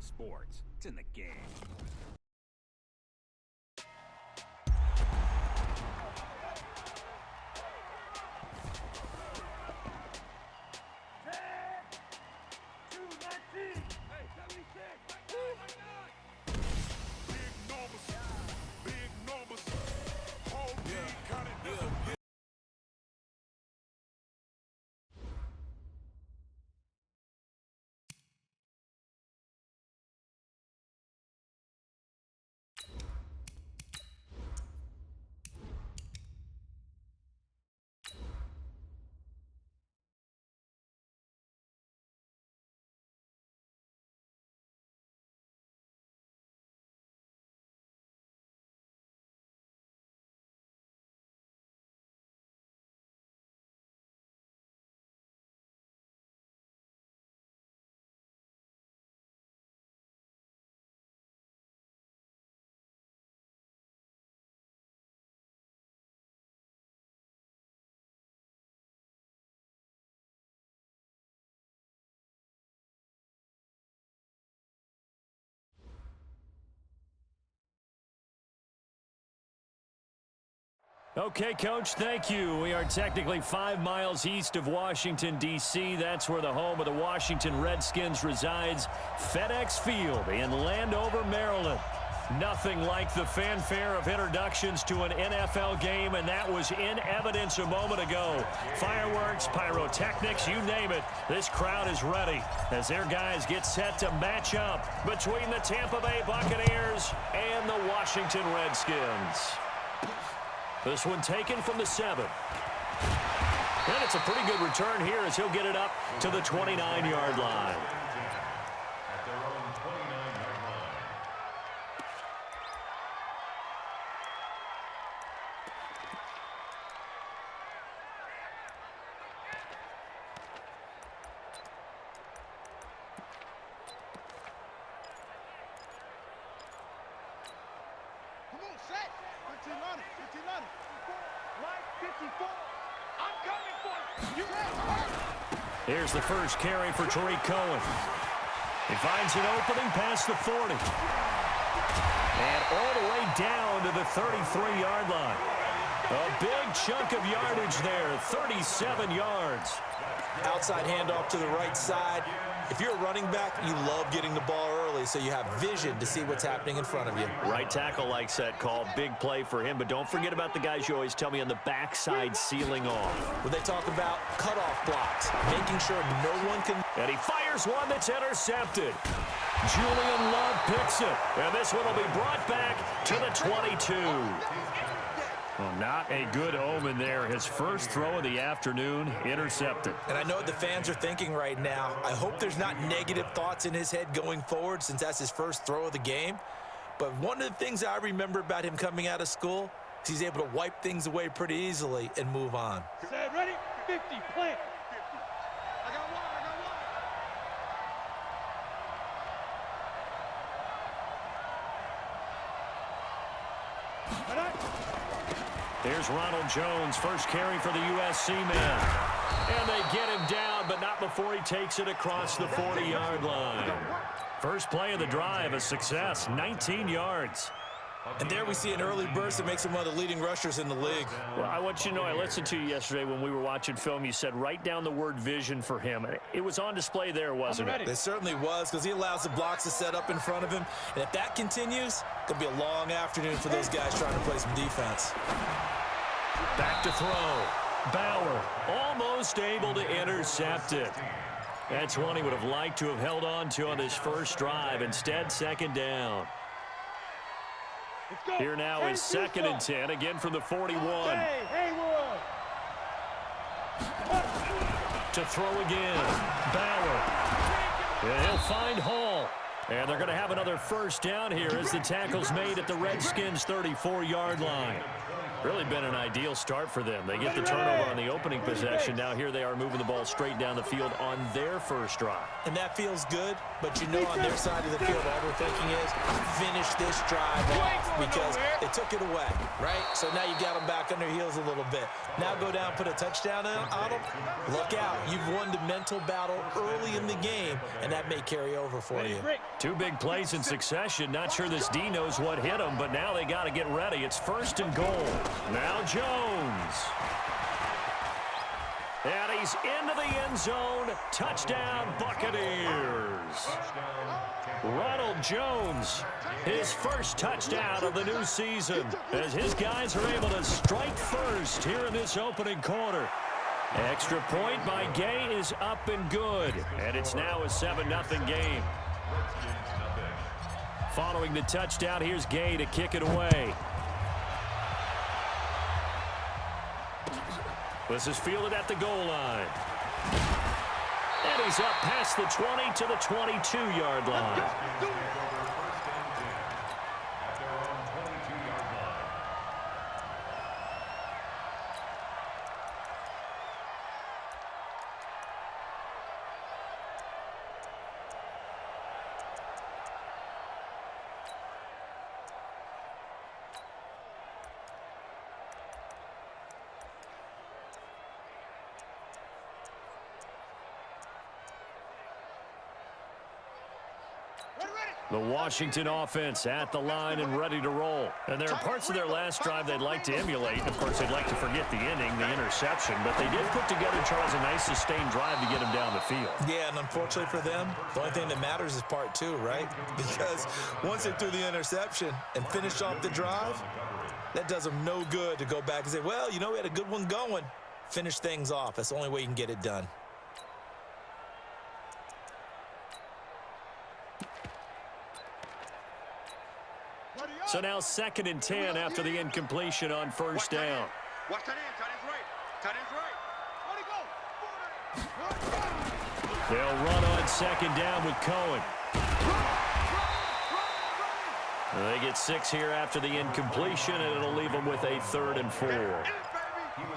sports. It's in the game. Okay, Coach, thank you. We are technically 5 miles east of Washington, D.C. That's where the home of the Washington Redskins resides, FedEx Field in Landover, Maryland. Nothing like the fanfare of introductions to an NFL game, and that was in evidence a moment ago. Fireworks, pyrotechnics, you name it. This crowd is ready as their guys get set to match up between the Tampa Bay Buccaneers and the Washington Redskins. This one taken from the 7. And it's a pretty good return here as he'll get it up to the 29-yard line. At their own 29-yard line. Come on, set. 15 on it. 15 on it. Line 54. I'm coming for you. Here's the first carry for Tariq Cohen. He finds an opening past the 40. And all the way down to the 33-yard line. A big chunk of yardage there, 37 yards. Outside handoff to the right side. If you're a running back, you love getting the ball early so you have vision to see what's happening in front of you. Right tackle likes that call. Big play for him. But don't forget about the guys you always tell me on the backside sealing off. When they talk about cutoff blocks, making sure no one can... And he fires one that's intercepted. Julian Love picks it. And this one will be brought back to the 22. Well, not a good omen there. His first throw of the afternoon, intercepted. And I know what the fans are thinking right now. I hope there's not negative thoughts in his head going forward since that's his first throw of the game. But one of the things I remember about him coming out of school is he's able to wipe things away pretty easily and move on. Set, ready? 50, plant. I got one. Here's Ronald Jones, first carry for the USC man. And they get him down, but not before he takes it across the 40-yard line. First play of the drive, a success, 19 yards. And there we see an early burst that makes him one of the leading rushers in the league. Well, I want you to know, I listened to you yesterday when we were watching film. You said write down the word vision for him. It was on display there, wasn't it? It certainly was, because he allows the blocks to set up in front of him. And if that continues, it's going to be a long afternoon for those guys trying to play some defense. Back to throw. Bauer almost able to intercept it. That's one he would have liked to have held on to on this first drive. Instead, second down. Here now is 2nd and 10, again from the 41. To throw again. Bauer. And he'll find Hall. And they're going to have another first down here as the tackle's made at the Redskins' 34-yard line. Really been an ideal start for them. They get the turnover on the opening possession. Now here they are moving the ball straight down the field on their first drive. And that feels good, but you know on their side of the field, all they're thinking is finish this drive off because they took it away, right? So now you got them back on their heels a little bit. Now go down, put a touchdown on them. Look out. You've won the mental battle early in the game, and that may carry over for you. Two big plays in succession. Not sure this D knows what hit him, but now they got to get ready. It's 1st and goal. Now Jones. And he's into the end zone. Touchdown, Buccaneers. Ronald Jones, his first touchdown of the new season, as his guys are able to strike first here in this opening quarter. Extra point by Gay is up and good, and it's now a 7-0 game. Following the touchdown, here's Gay to kick it away. This is fielded at the goal line. And he's up past the 20 to the 22-yard line. The Washington offense at the line and ready to roll. And there are parts of their last drive they'd like to emulate. Of course, they'd like to forget the inning, the interception. But they did put together, Charles, a nice sustained drive to get him down the field. Yeah, and unfortunately for them, the only thing that matters is part 2, right? Because once they threw the interception and finished off the drive, that does them no good to go back and say, well, you know, we had a good one going. Finish things off. That's the only way you can get it done. So now 2nd and 10 after the incompletion on first down. Watch that end. Tight end's right. They'll run on 2nd down with Cohen. They get 6 here after the incompletion, and it'll leave them with a 3rd and 4. All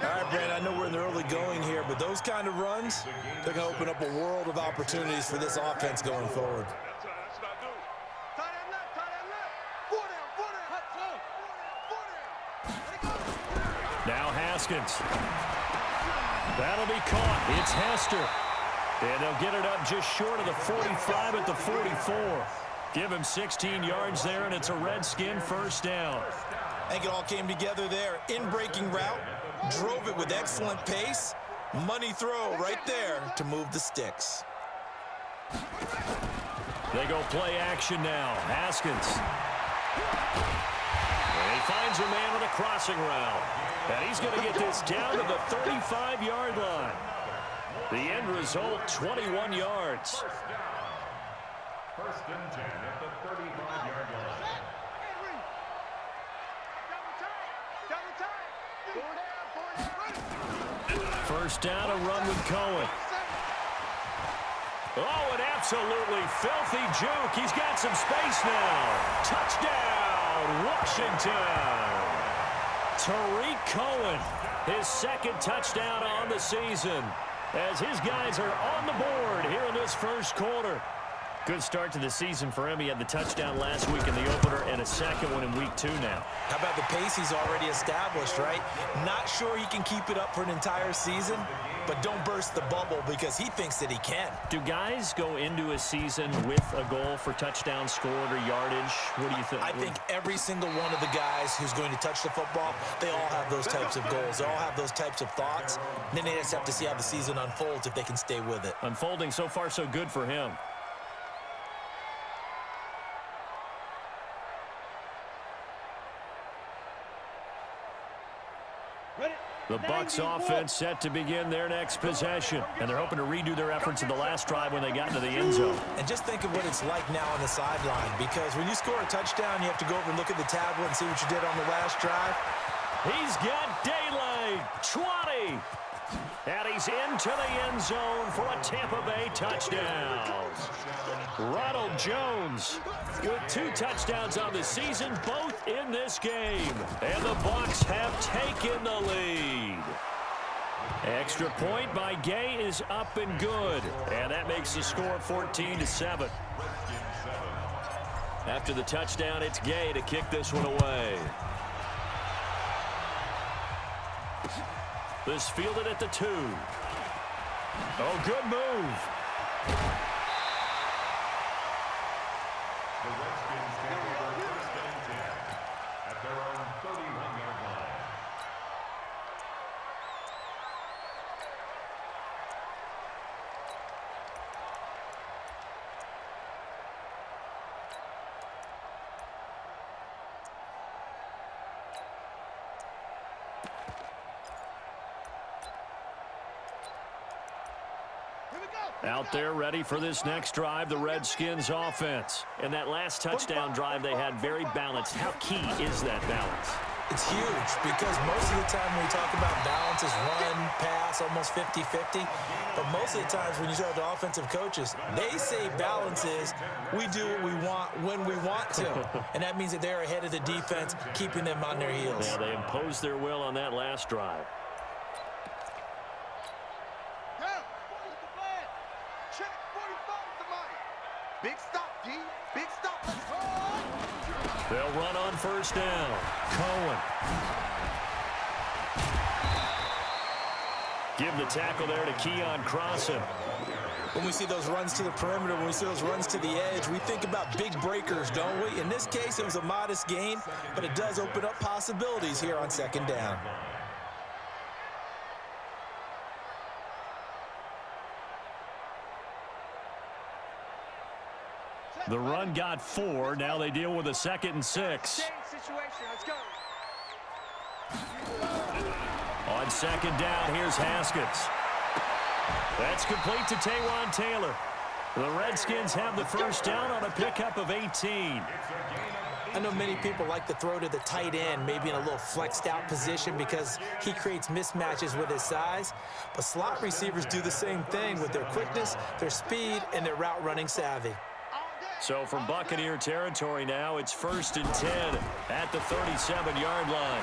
right, Brandon, I know we're in the early going here, but those kind of runs, they're going to open up a world of opportunities for this offense going forward. Now Haskins. That'll be caught. It's Hester. And they'll get it up just short of the 45 at the 44. Give him 16 yards there, and it's a Redskin first down. I think it all came together there. In-breaking route, drove it with excellent pace. Money throw right there to move the sticks. They go play action now. Haskins. And he finds a man with a crossing route. And he's going to get this down to the 35-yard line. The end result, 21 yards. 1st and 10 at the 35-yard line. First down, a run with Cohen. Oh, an absolutely filthy juke. He's got some space now. Touchdown, Washington. Tariq Cohen, his 2nd touchdown on the season, as his guys are on the board here in this first quarter. Good start to the season for him. He had the touchdown last week in the opener and a 2nd one in week 2 now. How about the pace he's already established, right? Not sure he can keep it up for an entire season, but don't burst the bubble because he thinks that he can. Do guys go into a season with a goal for touchdown scored or yardage? What do you think? I think every single one of the guys who's going to touch the football, they all have those types of goals. They all have those types of thoughts. And then they just have to see how the season unfolds if they can stay with it. Unfolding so far so good for him. The Bucs offense set to begin their next possession, and they're hoping to redo their efforts in the last drive when they got into the end zone. And just think of what it's like now on the sideline, because when you score a touchdown, you have to go over and look at the tablet and see what you did on the last drive. He's got daylight. 20, And he's into the end zone for a Tampa Bay touchdown. Ronald Jones with 2 touchdowns on the season, both in this game. And the Bucs have taken the lead. Extra point by Gay is up and good. And that makes the score 14-7. After the touchdown, it's Gay to kick this one away. This fielded at the 2. Oh, good move. The Redskins take over 1st and 10 at their own 31-yard line. Out there ready for this next drive, the Redskins offense. In that last touchdown drive, they had very balanced. How key is that balance? It's huge because most of the time when we talk about balance is run, pass, almost 50-50. But most of the times when you talk to offensive coaches, they say balance is we do what we want when we want to. And that means that they're ahead of the defense, keeping them on their heels. Yeah, they imposed their will on that last drive. Big stop, D. Big stop. They'll run on 1st down. Cohen. Give the tackle there to Keon Crossan. When we see those runs to the perimeter, when we see those runs to the edge, we think about big breakers, don't we? In this case, it was a modest gain, but it does open up possibilities here on 2nd down. The run got 4. Now they deal with a 2nd and 6. Let's go. On 2nd down, here's Haskins. That's complete to Taywan Taylor. The Redskins have the 1st down on a pickup of 18. I know many people like to throw to the tight end, maybe in a little flexed out position because he creates mismatches with his size. But slot receivers do the same thing with their quickness, their speed, and their route running savvy. So from Buccaneer territory now, it's 1st and 10 at the 37-yard line.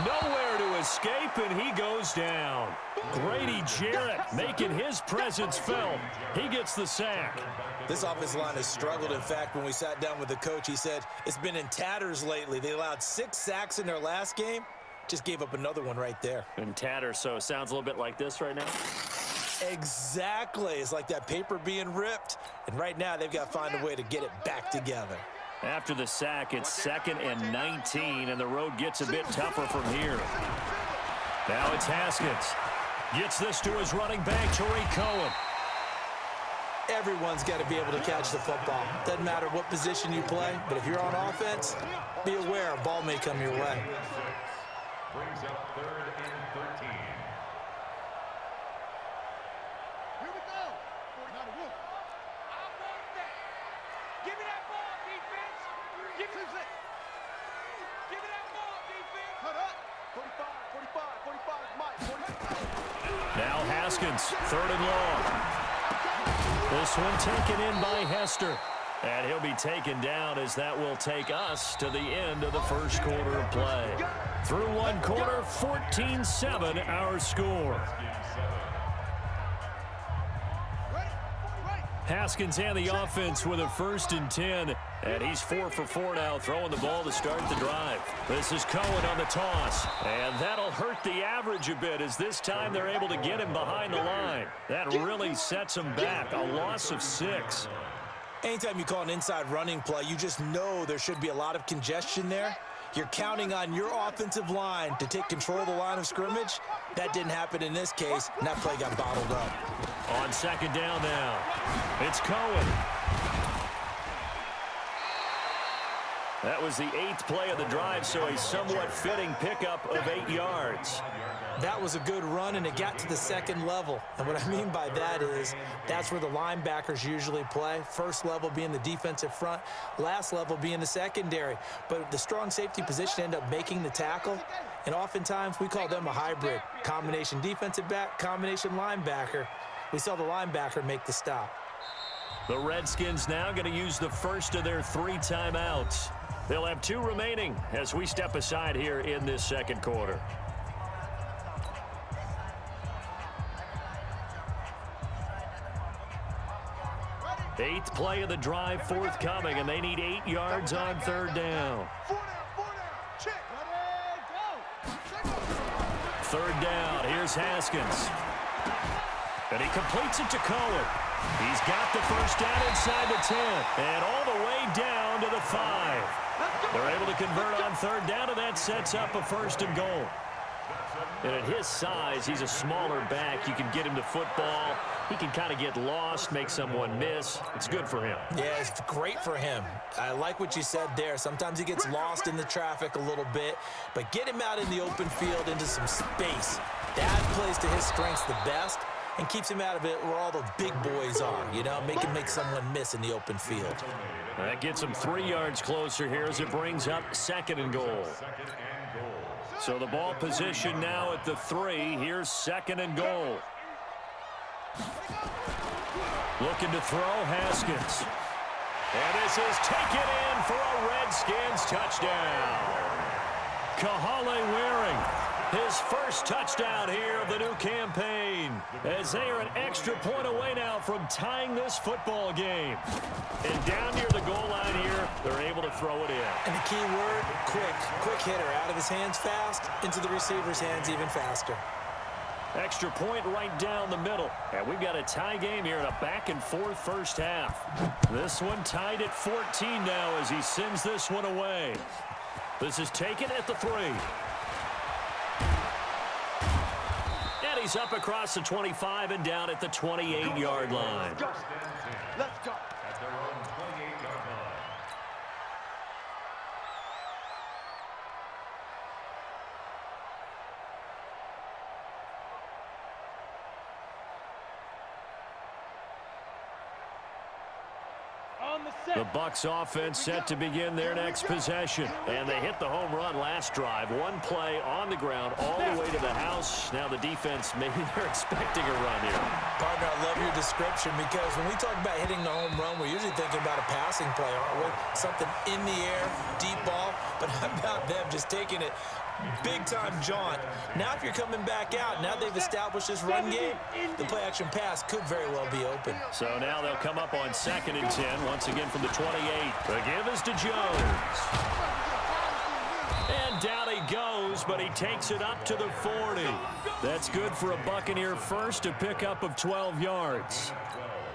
Nowhere to escape, and he goes down. Grady Jarrett making his presence felt. He gets the sack. This offensive line has struggled. In fact, when we sat down with the coach, he said it's been in tatters lately. They allowed 6 sacks in their last game. Just gave up another one right there. In tatters, so it sounds a little bit like this right now. Exactly. It's like that paper being ripped. And right now, they've got to find a way to get it back together. After the sack, it's 2nd and 19, and the road gets a bit tougher from here. Now it's Haskins. Gets this to his running back, Tariq Cohen. Everyone's got to be able to catch the football. Doesn't matter what position you play, but if you're on offense, be aware a ball may come your way. Brings up 3rd and 13. Here we go. Not a whoop. I want that. Give me that ball, defense. Give me that. Give me that ball, defense. Cut up. 45, Mike. 45. Now Haskins, 3rd and long. This one taken in by Hester. And he'll be taken down as that will take us to the end of the 1st quarter of play. Through 1 quarter, 14-7 our score. Haskins and the offense with a 1st and 10. And he's 4 for 4 now, throwing the ball to start the drive. This is Cohen on the toss. And that'll hurt the average a bit as this time they're able to get him behind the line. That really sets him back. A loss of 6. Anytime you call an inside running play, you just know there should be a lot of congestion there. You're counting on your offensive line to take control of the line of scrimmage. That didn't happen in this case, and that play got bottled up. On 2nd down now, it's Cohen. That was the 8th play of the drive, so a somewhat fitting pickup of 8 yards. That was a good run, and it got to the second level. And what I mean by that is that's where the linebackers usually play. First level being the defensive front, last level being the secondary. But the strong safety position ended up making the tackle, and oftentimes we call them a hybrid. Combination defensive back, combination linebacker. We saw the linebacker make the stop. The Redskins now going to use the first of their 3 timeouts. They'll have 2 remaining as we step aside here in this second quarter. Eighth play of the drive forthcoming, and they need 8 yards on 3rd down. 3rd down, here's Haskins. And he completes it to Cohen. He's got the first down inside the 10, and all the way down to the 5. They're able to convert on 3rd down, and that sets up a 1st and goal. And at his size, he's a smaller back. You can get him to football. He can kind of get lost, make someone miss. It's good for him. Yeah, it's great for him. I like what you said there. Sometimes he gets lost in the traffic a little bit, but get him out in the open field into some space. That plays to his strengths the best and keeps him out of it where all the big boys are, you know, make someone miss in the open field. That gets him 3 yards closer here as it brings up 2nd and goal. So the ball position now at the 3. Here's 2nd and goal. Looking to throw, Haskins. And this is taken in for a Redskins touchdown. Kahale Waring, his first touchdown here of the new campaign, as they are an extra point away now from tying this football game. And down near the goal line here, they're able to throw it in. And the key word, quick. Quick hitter, out of his hands fast, into the receiver's hands even faster. Extra point right down the middle. And we've got a tie game here in a back-and-forth first half. This one tied at 14 now as he sends this one away. This is taken at the 3. And he's up across the 25 and down at the 28-yard line. Let's go. At their own 28-yard line. On the set. The Bucs offense set to begin their next possession. And they hit the home run last drive. One play on the ground all the way to the house. Now the defense, maybe they're expecting a run here. Partner, I love your description because when we talk about hitting the home run, we're usually thinking about a passing play, aren't we? Something in the air, deep ball. But how about them just taking it big-time jaunt? Now if you're coming back out, now they've established this run game, the play-action pass could very well be open. So now they'll come up on 2nd and 10, once again from the 28. The give is to Jones. And down he goes, but he takes it up to the 40. That's good for a Buccaneer first, a pickup of 12 yards.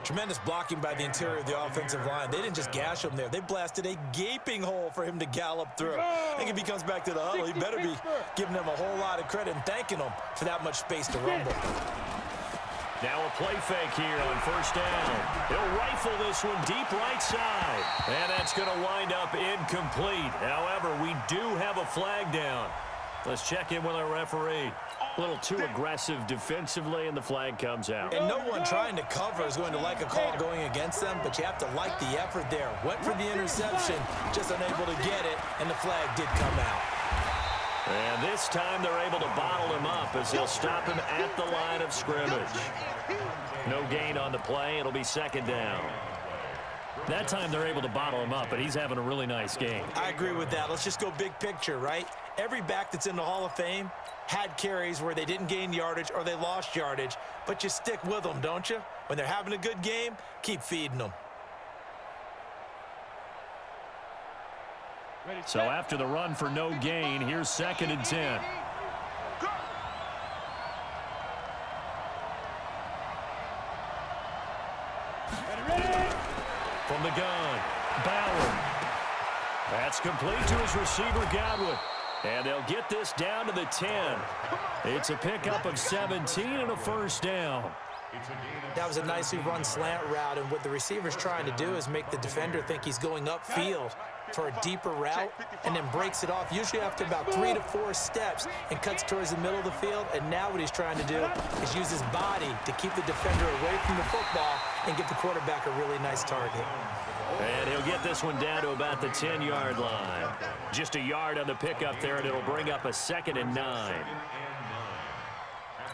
Tremendous blocking by the interior of the offensive line. They didn't just gash him there. They blasted a gaping hole for him to gallop through. I think if he comes back to the huddle, he better be giving them a whole lot of credit and thanking them for that much space to rumble. Now a play fake here on 1st down. He'll rifle this one deep right side. And that's going to wind up incomplete. However, we do have a flag down. Let's check in with our referee. A little too aggressive defensively, and the flag comes out. And no one trying to cover is going to like a call going against them, but you have to like the effort there. Went for the interception, just unable to get it, and the flag did come out. And this time they're able to bottle him up as they'll stop him at the line of scrimmage. No gain on the play. It'll be 2nd down. That time they're able to bottle him up, but he's having a really nice game. I agree with that. Let's just go big picture, right? Every back that's in the Hall of Fame had carries where they didn't gain yardage or they lost yardage, but you stick with them, don't you? When they're having a good game, keep feeding them. So after the run for no gain, here's 2nd and 10. From the gun, Bauer. That's complete to his receiver, Godwin. And they'll get this down to the 10. It's a pickup of 17 and a 1st down. That was a nicely run slant route, and what the receiver's trying to do is make the defender think he's going upfield. for a deeper route and then breaks it off, usually after about 3 to 4 steps, and cuts towards the middle of the field. And now what he's trying to do is use his body to keep the defender away from the football and give the quarterback a really nice target. And he'll get this one down to about the 10-yard line. Just a yard on the pickup there, and it'll bring up a 2nd and 9. At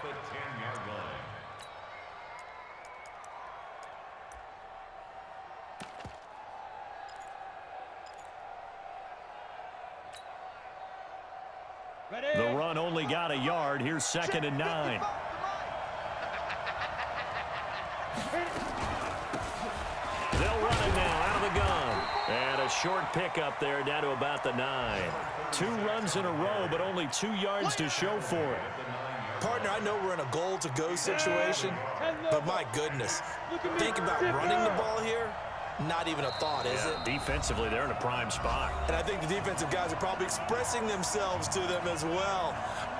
the 10-yard line. The run only got a yard. Here's 2nd and 9. They'll run it now out of the gun. And a short pickup there down to about the 9. 2 runs in a row, but only 2 yards to show for it. Partner, I know we're in a goal-to-go situation, but my goodness, think about running the ball here. Not even a thought, is it? Defensively, they're in a prime spot. And I think the defensive guys are probably expressing themselves to them as well.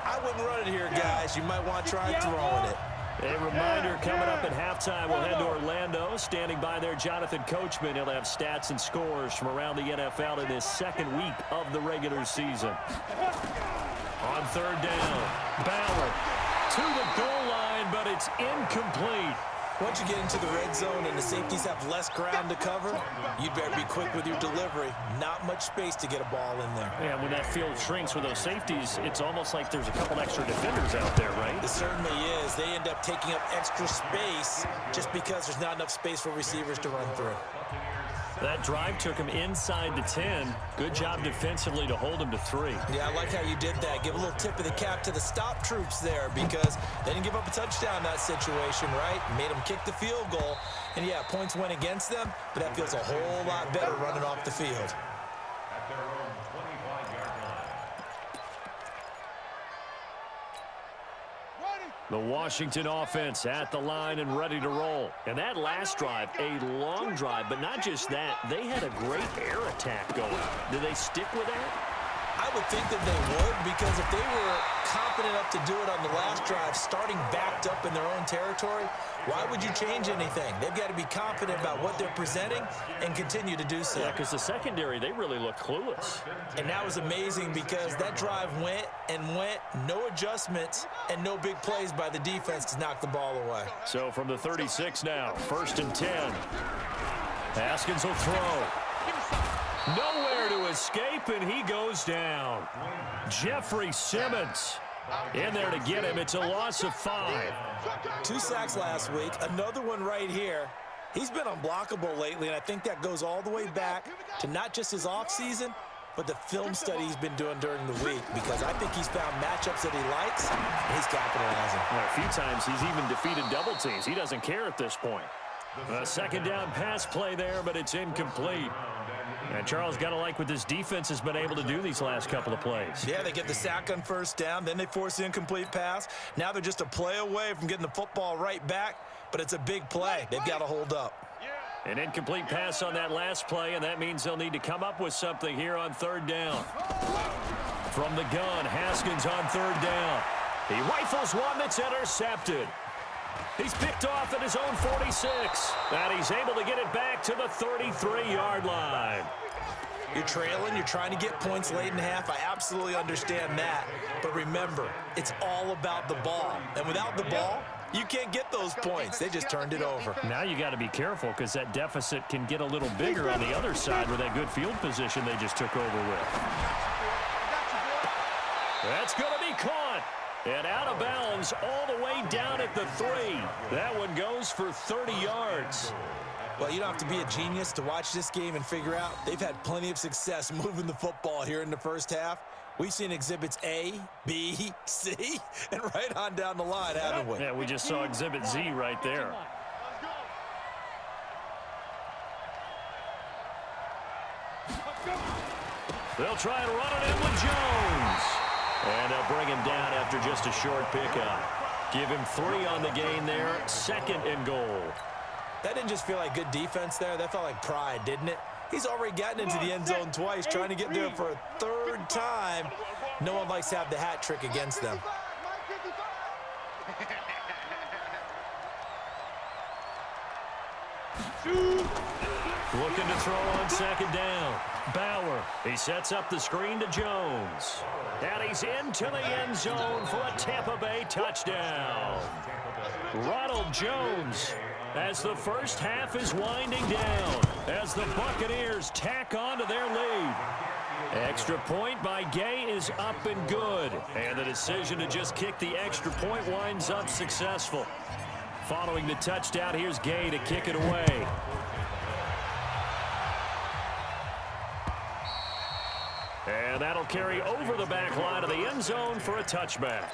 I wouldn't run it here, guys. You might want to try throwing it. A reminder, coming up at halftime, we'll head to Orlando. Standing by there, Jonathan Coachman. He'll have stats and scores from around the NFL in this 2nd week of the regular season. On 3rd down, Ballard to the goal line, but it's incomplete. Once you get into the red zone and the safeties have less ground to cover, you'd better be quick with your delivery. Not much space to get a ball in there. Yeah, when that field shrinks with those safeties, it's almost like there's a couple extra defenders out there, right? It certainly is. They end up taking up extra space just because there's not enough space for receivers to run through. That drive took him inside the 10. Good job defensively to hold him to 3. Yeah, I like how you did that. Give a little tip of the cap to the stop troops there because they didn't give up a touchdown in that situation, right? Made them kick the field goal. And, yeah, points went against them, but that feels a whole lot better running off the field. At their own 25-yard line. The Washington offense at the line and ready to roll. And that last drive, a long drive, but not just that. They had a great air attack going. Do they stick with that? I would think that they would, because if they were confident enough to do it on the last drive, starting backed up in their own territory, why would you change anything? They've got to be confident about what they're presenting and continue to do so. Yeah, because the secondary, they really look clueless. And that was amazing because that drive went and went, no adjustments, and no big plays by the defense to knock the ball away. So from the 36 now, 1st and 10. Haskins will throw. Nowhere to escape, and he goes down. Jeffrey Simmons in there to get him. It's a loss of 5. 2 sacks last week, another one right here. He's been unblockable lately, and I think that goes all the way back to not just his offseason, but the film study he's been doing during the week, because I think he's found matchups that he likes, and he's capitalizing. Well, a few times he's even defeated double teams. He doesn't care at this point. A 2nd down pass play there, but it's incomplete. And Charles, got to like what this defense has been able to do these last couple of plays. Yeah, they get the sack on 1st down, then they force the incomplete pass. Now they're just a play away from getting the football right back, but it's a big play. They've got to hold up. An incomplete pass on that last play, and that means they'll need to come up with something here on 3rd down. From the gun, Haskins on 3rd down. He rifles one that's intercepted. He's picked off at his own 46, and he's able to get it back to the 33-yard line. You're trailing, you're trying to get points late in half. I absolutely understand that. But remember, it's all about the ball. And without the ball, you can't get those points. They just turned it over. Now you got to be careful because that deficit can get a little bigger on the other side with that good field position they just took over with. That's going to be caught. And out of bounds all the way down at the 3. That one goes for 30 yards. Well, you don't have to be a genius to watch this game and figure out they've had plenty of success moving the football here in the 1st half. We've seen exhibits A, B, C, and right on down the line, haven't we? Yeah, we just saw exhibit Z right there. They'll try and run it in with Jones. And they'll bring him down after just a short pickup. Give him 3 on the gain there. 2nd and goal. That didn't just feel like good defense there. That felt like pride, didn't it? He's already gotten into the end zone twice, trying to get there for a 3rd time. No one likes to have the hat trick against them. Looking to throw on second down. Bauer, he sets up the screen to Jones. And he's into the end zone for a Tampa Bay touchdown. Ronald Jones, as the first half is winding down, as the Buccaneers tack on to their lead. Extra point by Gay is up and good. And the decision to just kick the extra point winds up successful. Following the touchdown, here's Gay to kick it away. And that'll carry over the back line of the end zone for a touchback.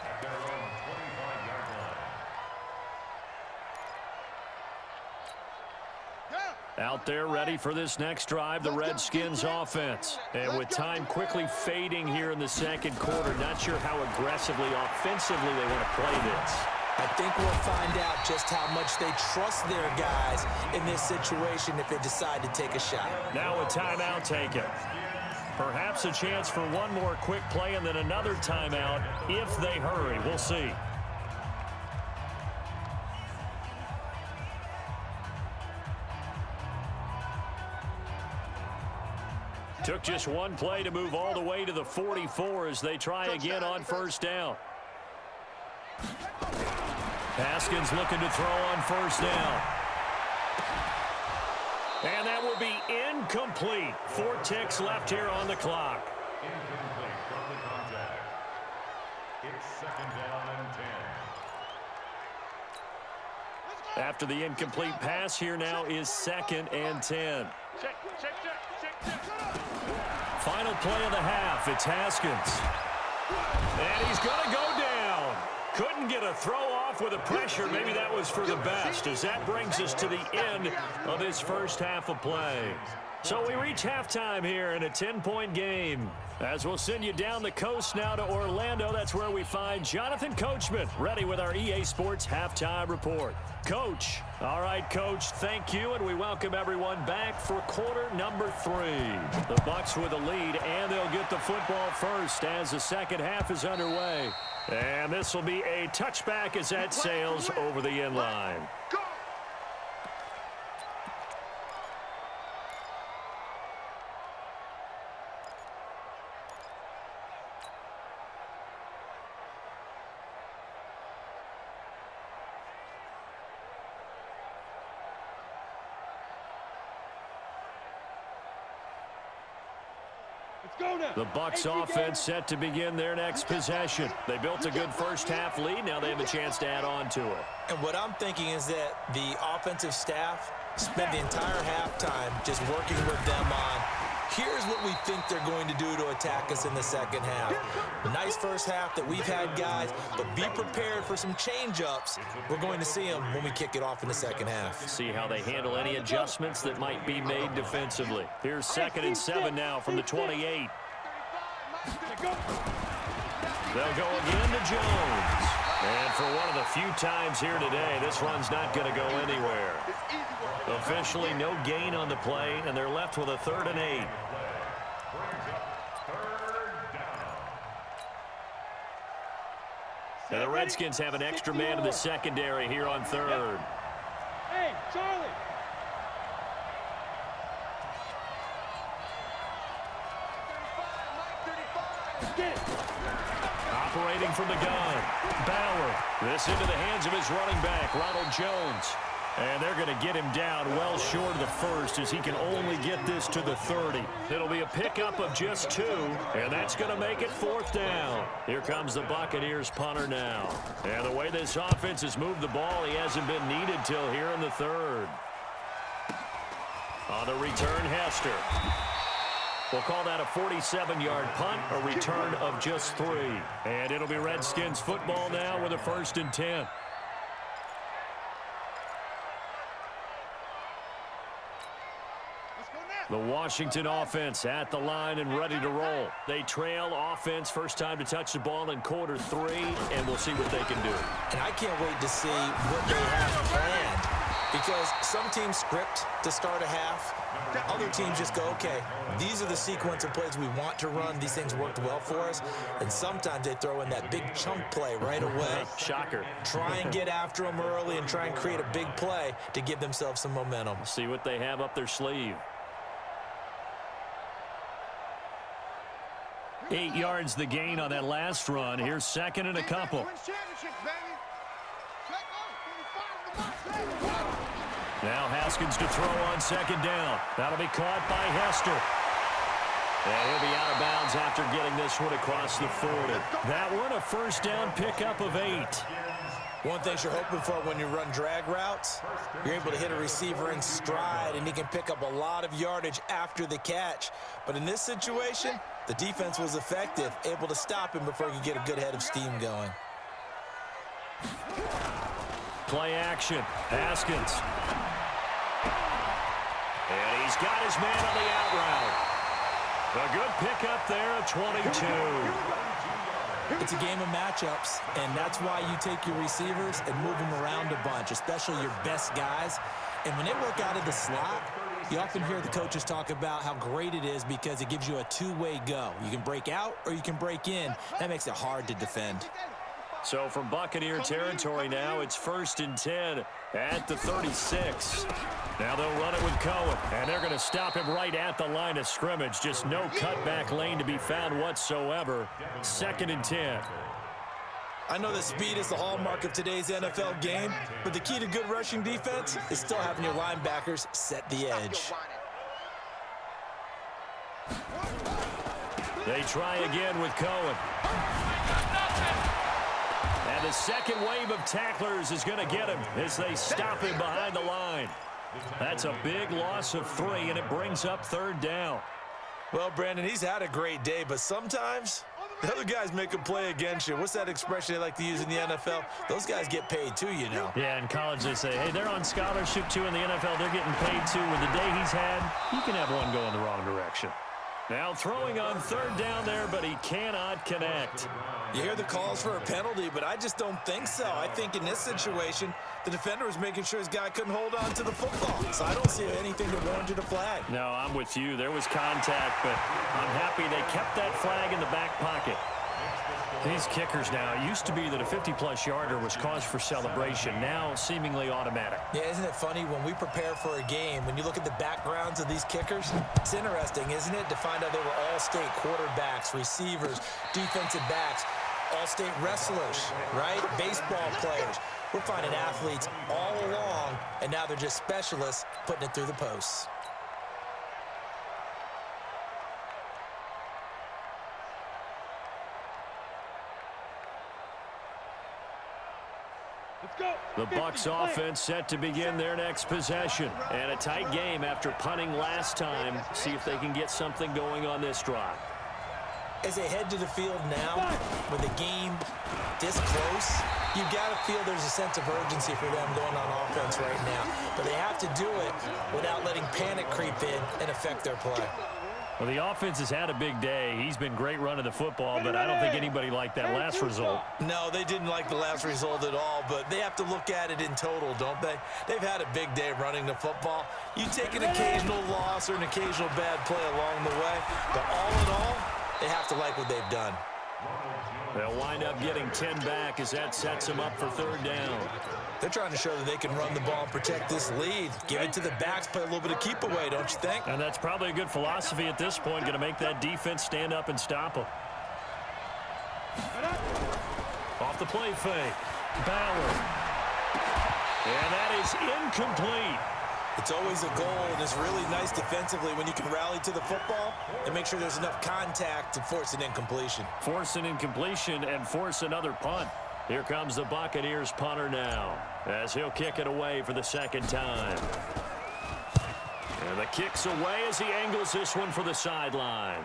Out there ready for this next drive, the Redskins offense. And with time quickly fading here in the second quarter, not sure how aggressively, offensively they want to play this. I think we'll find out just how much they trust their guys in this situation if they decide to take a shot. Now a timeout taken. Perhaps a chance for one more quick play and then another timeout if they hurry. We'll see. Took just one play to move all the way to the 44 as they try again on first down. Haskins looking to throw on first down. And that will be incomplete. 4 ticks left here on the clock. Incomplete from the contact. It's second down and 10. After the incomplete pass, here now is 2nd and 10. Check. Final play of the half. It's Haskins. And he's going to go down. Couldn't get a throw off with the pressure. Maybe that was for the best, as that brings us to the end of this first half of play. So we reach halftime here in a 10-point game. As we'll send you down the coast now to Orlando, that's where we find Jonathan Coachman, ready with our EA Sports Halftime Report. Coach. All right, Coach, thank you, and we welcome everyone back for quarter number 3. The Bucs with a lead, and they'll get the football first as the second half is underway. And this will be a touchback as that sails over the end line. The Bucs offense set to begin their next possession. They built a good first half lead. Now they have a chance to add on to it. And what I'm thinking is that the offensive staff spent the entire halftime just working with them on, here's what we think they're going to do to attack us in the second half. Nice first half that we've had, guys, but be prepared for some change-ups. We're going to see them when we kick it off in the second half. See how they handle any adjustments that might be made defensively. Here's 2nd and 7 now from the 28. They'll go again to Jones. And for one of the few times here today, this run's not going to go anywhere. Officially no gain on the play, and they're left with a 3rd and 8. And the Redskins have an extra man in the secondary here on 3rd. Hey, Charlie. Operating from the gun, Bauer. This into the hands of his running back, Ronald Jones. And they're going to get him down well short of the first as he can only get this to the 30. It'll be a pickup of just 2, and that's going to make it 4th down. Here comes the Buccaneers punter now. And the way this offense has moved the ball, he hasn't been needed till here in the 3rd. On the return, Hester. We'll call that a 47-yard punt, a return of just 3. And it'll be Redskins football now with a 1st and 10. The Washington offense at the line and ready to roll. They trail offense, first time to touch the ball in quarter 3, and we'll see what they can do. And I can't wait to see what they have planned Because some teams script to start a half. Other teams just go, okay, these are the sequence of plays we want to run. These things worked well for us. And sometimes they throw in that big chunk play right away. Shocker. Try and get after them early and try and create a big play to give themselves some momentum. See what they have up their sleeve. 8 yards the gain on that last run. Here's second and a couple. Now Haskins to throw on second down. That'll be caught by Hester. And he'll be out of bounds after getting this one across the 40. That one a first down pickup of 8. One thing you're hoping for when you run drag routes, you're able to hit a receiver in stride, and he can pick up a lot of yardage after the catch. But in this situation, the defense was effective, able to stop him before he could get a good head of steam going. Play action. Haskins. And he's got his man on the out route. A good pickup there at 22. It's a game of matchups, and that's why you take your receivers and move them around a bunch, especially your best guys. And when they work out of the slot, you often hear the coaches talk about how great it is because it gives you a two-way go. You can break out or you can break in. That makes it hard to defend. So from Buccaneer territory now, it's 1st and 10 at the 36. Now they'll run it with Cohen, and they're going to stop him right at the line of scrimmage. Just no cutback lane to be found whatsoever. 2nd and 10. I know that speed is the hallmark of today's NFL game, but the key to good rushing defense is still having your linebackers set the edge. They try again with Cohen. And the second wave of tacklers is going to get him as they stop him behind the line. That's a big loss of 3, and it brings up 3rd down. Well, Brandon, he's had a great day, but sometimes the other guys make a play against you. What's that expression they like to use in the NFL? Those guys get paid too, you know. Yeah, in college they say, hey, they're on scholarship too. In the NFL, they're getting paid too. With the day he's had, you can have one go in the wrong direction. Now throwing on 3rd down there, but he cannot connect. You hear the calls for a penalty, but I just don't think so. I think in this situation, the defender was making sure his guy couldn't hold on to the football. So I don't see anything to warrant a flag. No, I'm with you. There was contact, but I'm happy they kept that flag in the back pocket. These kickers now, it used to be that a 50-plus yarder was cause for celebration. Now, seemingly automatic. Yeah, isn't it funny when we prepare for a game, when you look at the backgrounds of these kickers, it's interesting, isn't it, to find out they were all-state quarterbacks, receivers, defensive backs, all-state wrestlers, right? Baseball players. We're finding athletes all along, and now they're just specialists putting it through the posts. The Bucs offense set to begin their next possession. And a tight game after punting last time. See if they can get something going on this drive. As they head to the field now, with the game this close, you've got to feel there's a sense of urgency for them going on offense right now. But they have to do it without letting panic creep in and affect their play. Well, the offense has had a big day. He's been great running the football, but I don't think anybody liked that last result. No, they didn't like the last result at all, but they have to look at it in total, don't they? They've had a big day running the football. You take an occasional loss or an occasional bad play along the way, but all in all, they have to like what they've done. They'll wind up getting 10 back as that sets them up for 3rd down. They're trying to show that they can run the ball and protect this lead. Give it to the backs, play a little bit of keep away, don't you think? And that's probably a good philosophy at this point, going to make that defense stand up and stop them. Off the play fake. Ballard. And that is incomplete. It's always a goal, and it's really nice defensively when you can rally to the football and make sure there's enough contact to force an incompletion. Force an incompletion and force another punt. Here comes the Buccaneers punter now as he'll kick it away for the 2nd time. And the kick's away as he angles this one for the sideline.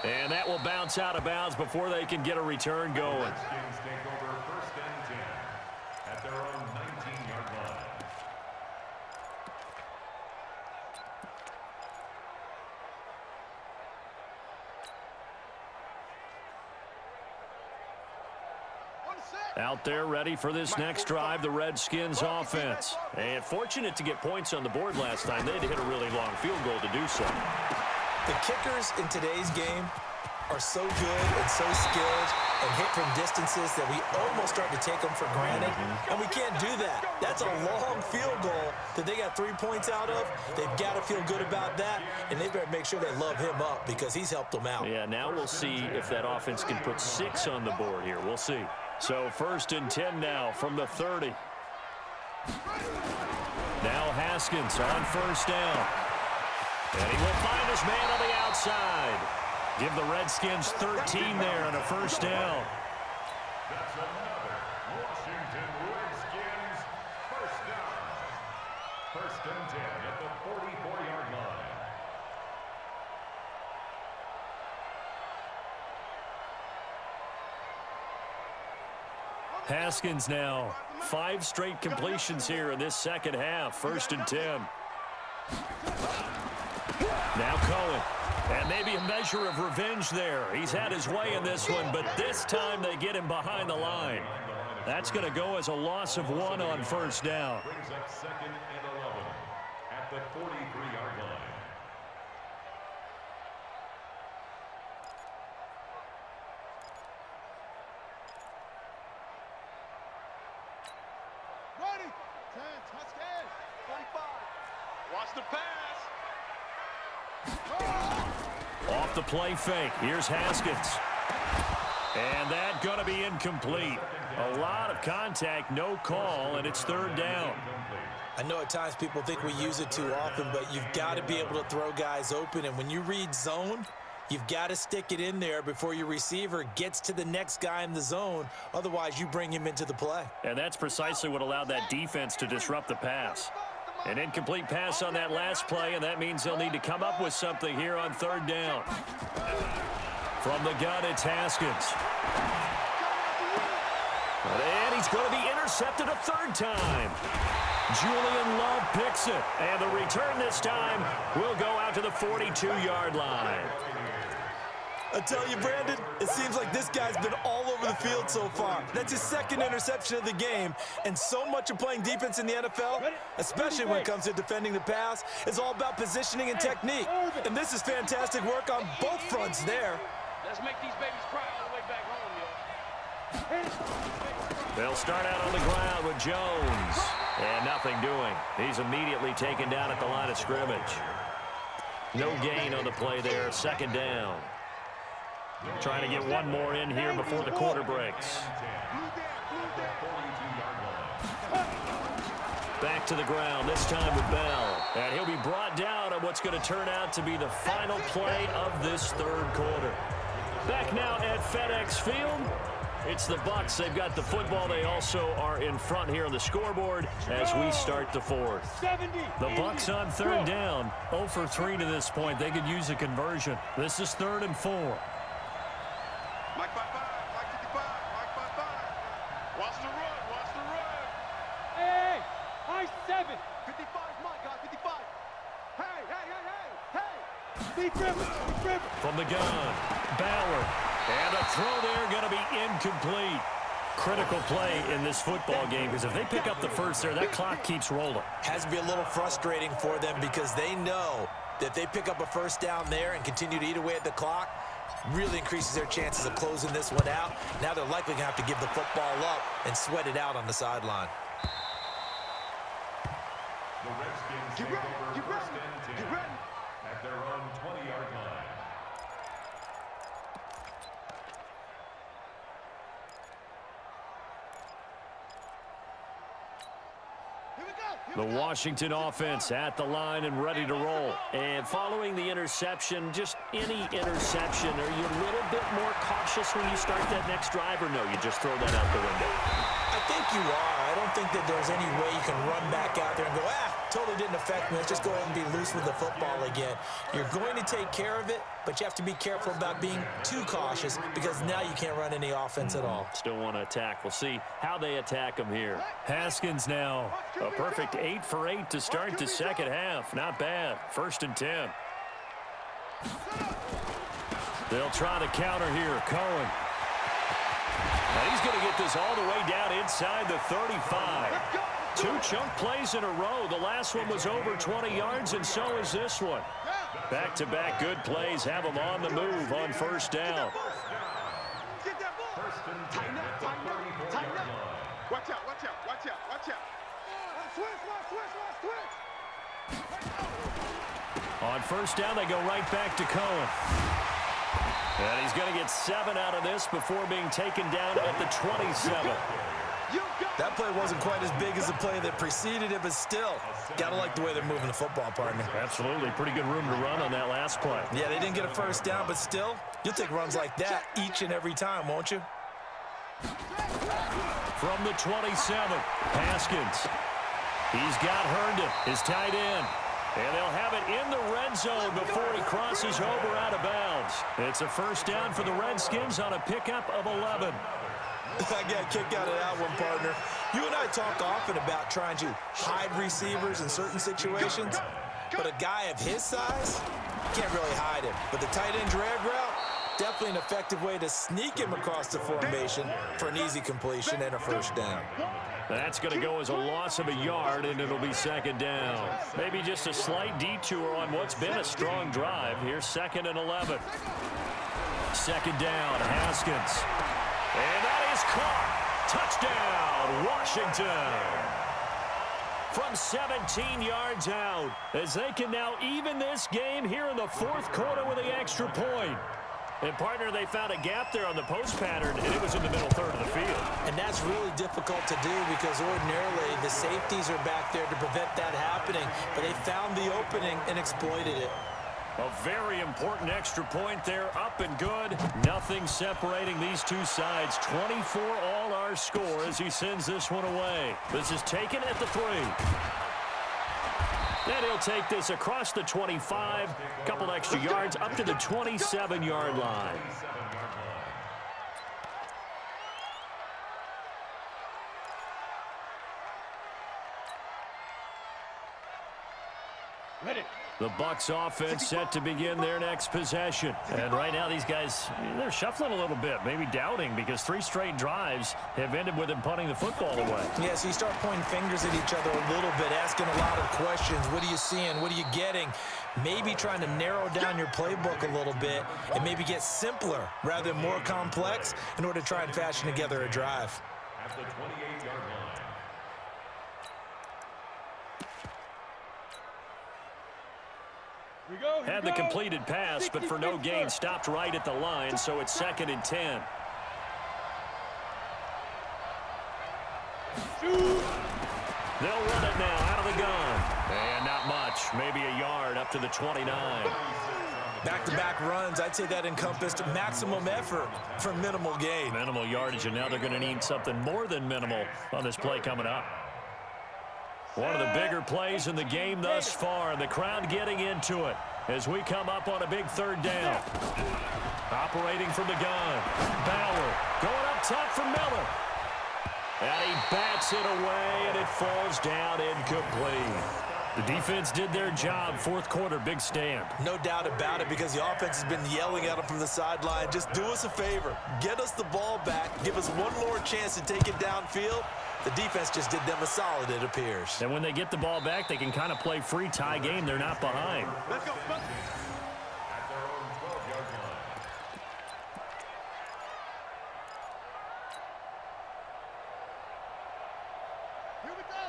And that will bounce out of bounds before they can get a return going. Redskins take over 1st and 10 at their own 19-yard line. Out there ready for this next drive, the Redskins offense. And fortunate to get points on the board last time. They had to hit a really long field goal to do so. The kickers in today's game are so good and so skilled and hit from distances that we almost start to take them for granted. And we can't do that. That's a long field goal that they got 3 points out of. They've got to feel good about that, and they better make sure they love him up because he's helped them out. Yeah, now we'll see if that offense can put 6 on the board here. We'll see. So 1st and 10 now from the 30. Now Haskins on 1st down. And he will find his man on the outside. Give the Redskins 13 there on a 1st down. That's another Washington Redskins first down. 1st and 10 at the 44-yard line. Haskins now 5 straight completions here in this second half. 1st and 10. Now Cohen. And maybe a measure of revenge there. He's had his way in this one, but this time they get him behind the line. That's going to go as a loss of 1 on 1st down. Brings up 2nd and 11 at the 43-yard line. Ready. 10, touchdown. 45. Watch the pass. Off the play fake. Here's Haskins. And that going to be incomplete. A lot of contact, no call, and it's 3rd down. I know at times people think we use it too often, but you've got to be able to throw guys open. And when you read zone, you've got to stick it in there before your receiver gets to the next guy in the zone. Otherwise, you bring him into the play. And that's precisely what allowed that defense to disrupt the pass. An incomplete pass on that last play, and that means they'll need to come up with something here on 3rd down. From the gun, it's Haskins. And he's going to be intercepted a 3rd time. Julian Love picks it, and the return this time will go out to the 42-yard line. I tell you, Brandon, it seems like this guy's been all over the field so far. That's his 2nd interception of the game, and so much of playing defense in the NFL, especially when it comes to defending the pass, is all about positioning and technique. And this is fantastic work on both fronts there. Let's make these babies cry all the way back home, yo. They'll start out on the ground with Jones. And nothing doing. He's immediately taken down at the line of scrimmage. No gain on the play there. 2nd down. Trying to get one more in here before the quarter breaks. Back to the ground, this time with Bell. And he'll be brought down on what's going to turn out to be the final play of this 3rd quarter. Back now at FedEx Field. It's the Bucs. They've got the football. They also are in front here on the scoreboard as we start the 4th. The Bucs on 3rd down. 0 for 3 to this point. They could use a conversion. This is 3rd and 4. Mike 5-5, Mike 55, Mike 5-5. Watch the run, watch the run. Hey, I 7. 55, my guy, 55. Hey, hey, hey, hey, hey. Deep river. From the gun, Ballard. And a throw there going to be incomplete. Critical play in this football game because if they pick up the 1st there, that clock keeps rolling. Has to be a little frustrating for them because they know that if they pick up a 1st down there and continue to eat away at the clock, really increases their chances of closing this one out. Now they're likely going to have to give the football up and sweat it out on the sideline. The Redskins take over 1st and 10 at their own 20-yard line. The Washington offense at the line and ready to roll. And following the interception, just any interception, are you a little bit more cautious when you start that next drive, or no, you just throw that out the window? I think you are. I don't think that there's any way you can run back out there and go, totally didn't affect me. Let's just go ahead and be loose with the football again. You're going to take care of it, but you have to be careful about being too cautious because now you can't run any offense at all. Still want to attack. We'll see how they attack him here. Haskins now. A perfect 8 for 8 to start the second half. Not bad. 1st and 10. They'll try the counter here. Cohen. And he's going to get this all the way down inside the 35. 2 chunk plays in a row. The last one was over 20 yards, and so is this one. Back-to-back good plays have them on the move on first down. Get that ball. Tighten up, tighten up, tighten up. Watch out, watch out, watch out, watch out. Switch. On first down, they go right back to Cohen. And he's going to get 7 out of this before being taken down at the 27. That play wasn't quite as big as the play that preceded it, but still, got to like the way they're moving the football, partner. Absolutely. Pretty good room to run on that last play. Yeah, they didn't get a first down, but still, you'll take runs like that each and every time, won't you? From the 27, Haskins. He's got Herndon, his tight end. And they'll have it in the red zone before he crosses over out of bounds. It's a first down for the Redskins on a pickup of 11. I got a kick out of that one, partner. You and I talk often about trying to hide receivers in certain situations, but a guy of his size, can't really hide him. But the tight end drag route, definitely an effective way to sneak him across the formation for an easy completion and a first down. That's going to go as a loss of a yard, and it'll be second down. Maybe just a slight detour on what's been a strong drive. Here's 2nd and 11. Second down, Haskins. And that is caught. Touchdown, Washington. From 17 yards out, as they can now even this game here in the 4th quarter with the extra point. And, partner, they found a gap there on the post pattern, and it was in the middle third of the field. And that's really difficult to do because ordinarily the safeties are back there to prevent that happening, but they found the opening and exploited it. A very important extra point there, up and good. Nothing separating these two sides. 24 all our score as he sends this one away. This is taken at the 3. And he'll take this across the 25, couple extra yards up to the 27-yard line. The Bucs offense set to begin their next possession. And right now these guys, they're shuffling a little bit, maybe doubting, because 3 straight drives have ended with them punting the football away. Yeah, so you start pointing fingers at each other a little bit, asking a lot of questions. What are you seeing? What are you getting? Maybe trying to narrow down your playbook a little bit and maybe get simpler rather than more complex in order to try and fashion together a drive. At the 28-yard line. Had the completed pass, but for no gain, stopped right at the line, so it's 2nd and 10. They'll run it now out of the gun. And not much, maybe a yard up to the 29. Back-to-back runs, I'd say that encompassed maximum effort for minimal gain. Minimal yardage, and now they're going to need something more than minimal on this play coming up. One of the bigger plays in the game thus far, and the crowd getting into it as we come up on a big 3rd down. Operating from the gun. Bauer going up top for Miller. And he bats it away, and it falls down incomplete. The defense did their job. 4th quarter, big stand. No doubt about it, because the offense has been yelling at them from the sideline. Just do us a favor. Get us the ball back. Give us one more chance to take it downfield. The defense just did them a solid, it appears. And when they get the ball back, they can kind of play free tie game. They're not behind. Let's go. At their own 12-yard line.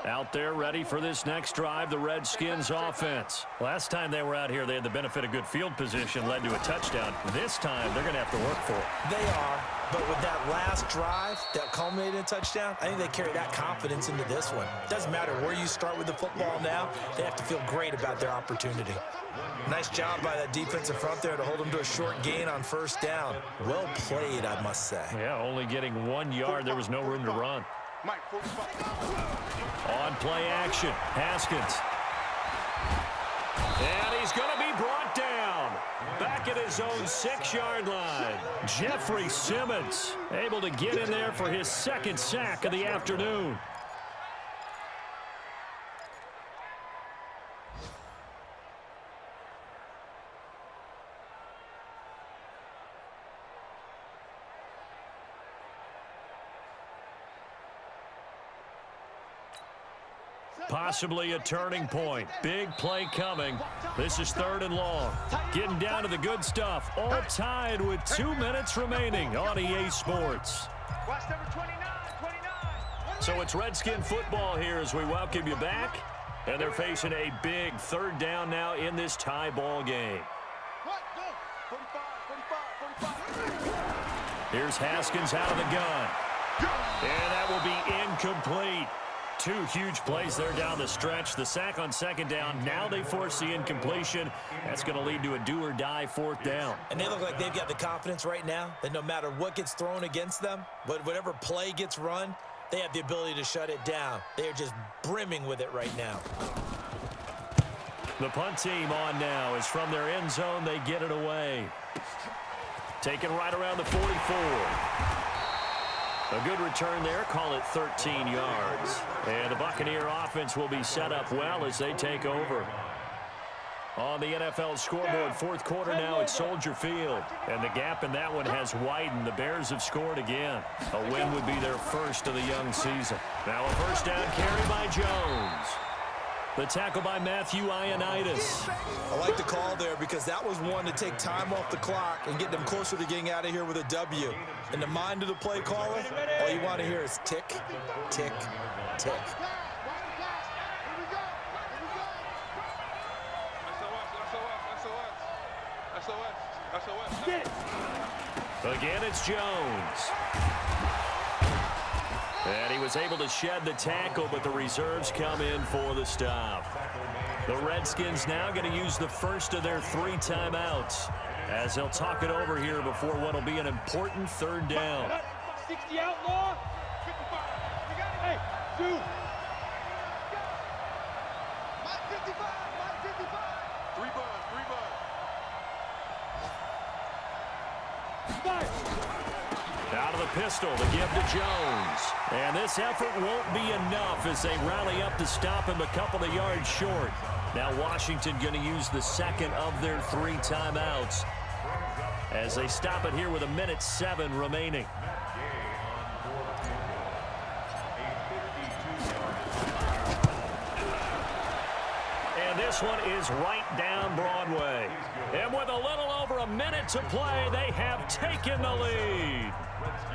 Out there ready for this next drive, the Redskins offense. Last time they were out here, they had the benefit of good field position, led to a touchdown. This time, they're going to have to work for it. They are, but with that last drive that culminated in a touchdown, I think they carry that confidence into this one. Doesn't matter where you start with the football now, they have to feel great about their opportunity. Nice job by that defensive front there to hold them to a short gain on first down. Well played, I must say. Yeah, only getting 1 yard. There was no room to run. Mike, 45. On play action, Haskins. And he's going to be brought down. Back at his own 6-yard line. Jeffrey Simmons able to get in there for his 2nd sack of the afternoon. Possibly a turning point. Big play coming. This is 3rd and long. Getting down to the good stuff. All tied with 2 minutes remaining on EA Sports. Watch number 29, 29. So it's Redskin football here as we welcome you back. And they're facing a big 3rd down now in this tie ball game. 45, 45. Here's Haskins out of the gun. And that will be incomplete. 2 huge plays there down the stretch. The sack on 2nd down. Now they force the incompletion. That's going to lead to a do-or-die 4th down. And they look like they've got the confidence right now that no matter what gets thrown against them, but whatever play gets run, they have the ability to shut it down. They are just brimming with it right now. The punt team on now is from their end zone. They get it away. Taken right around the 44. A good return there. Call it 13 yards. And the Buccaneer offense will be set up well as they take over. On the NFL scoreboard, 4th quarter now at Soldier Field. And the gap in that one has widened. The Bears have scored again. A win would be their first of the young season. Now a 1st down carry by Jones. The tackle by Matthew Ioannidis. I like the call there because that was one to take time off the clock and get them closer to getting out of here with a W. In the mind of the play caller, all you want to hear is tick, tick, tick. Again, it's Jones. And he was able to shed the tackle, but the reserves come in for the stop. The Redskins now going to use the first of their 3 timeouts as they'll talk it over here before what will be an important 3rd down. 60 outlaw. 55. You got it. Hey, dude. My 55. My 55. 3 bucks. 3 bucks. Fire. Out of the pistol to give to Jones. And this effort won't be enough as they rally up to stop him a couple of yards short. Now Washington going to use the 2nd of their 3 timeouts as they stop it here with 1:07 remaining. And this one is right down Broadway. And with a little over a minute to play, they have taken the lead.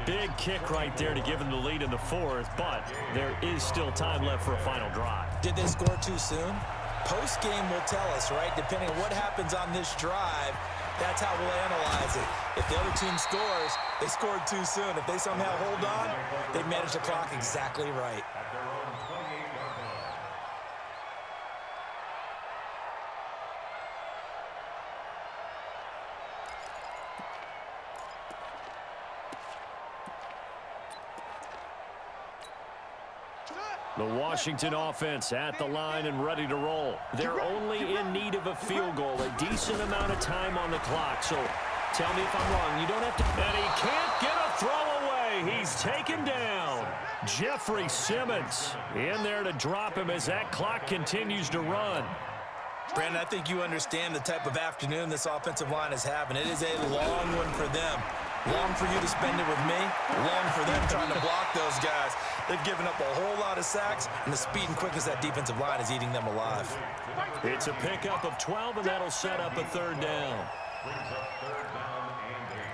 Big kick right there to give them the lead in the 4th, but there is still time left for a final drive. Did they score too soon? Post-game will tell us, right? Depending on what happens on this drive, that's how we'll analyze it. If the other team scores, they scored too soon. If they somehow hold on, they managed the clock exactly right. The Washington offense at the line and ready to roll. They're only in need of a field goal, a decent amount of time on the clock. So tell me if I'm wrong. You don't have to. And he can't get a throw away. He's taken down. Jeffrey Simmons in there to drop him as that clock continues to run. Brandon, I think you understand the type of afternoon this offensive line is having. It is a long one for them. Long for you to spend it with me. Long for them trying to block those guys. They've given up a whole lot of sacks, and the speed and quickness of that defensive line is eating them alive. It's a pickup of 12, and that'll set up a 3rd down. Brings up 3rd down and 8.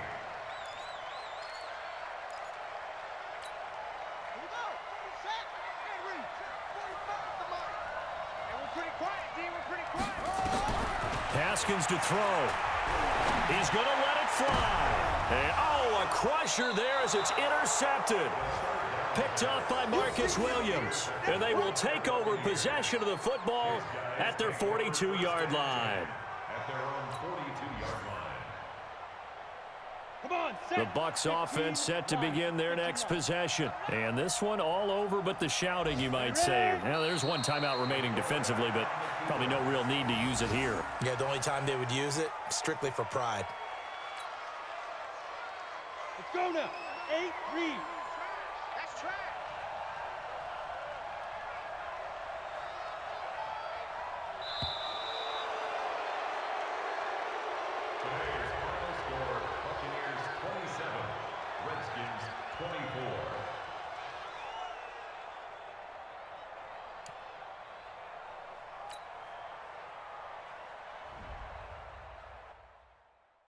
Here we go. Set. And reach. 45 at the mark. And we're pretty quiet, D. We're pretty quiet. Haskins to throw. He's going to let it fly. And, oh, a crusher there as it's intercepted. Picked off by Marcus Williams. And they will take over possession of the football at their 42-yard line. At their own 42-yard line. Come on, set. The Bucs offense set to begin their next possession. And this one all over but the shouting, you might say. Now, there's one timeout remaining defensively, but probably no real need to use it here. Yeah, the only time they would use it, strictly for pride. Let's go now. 8, read.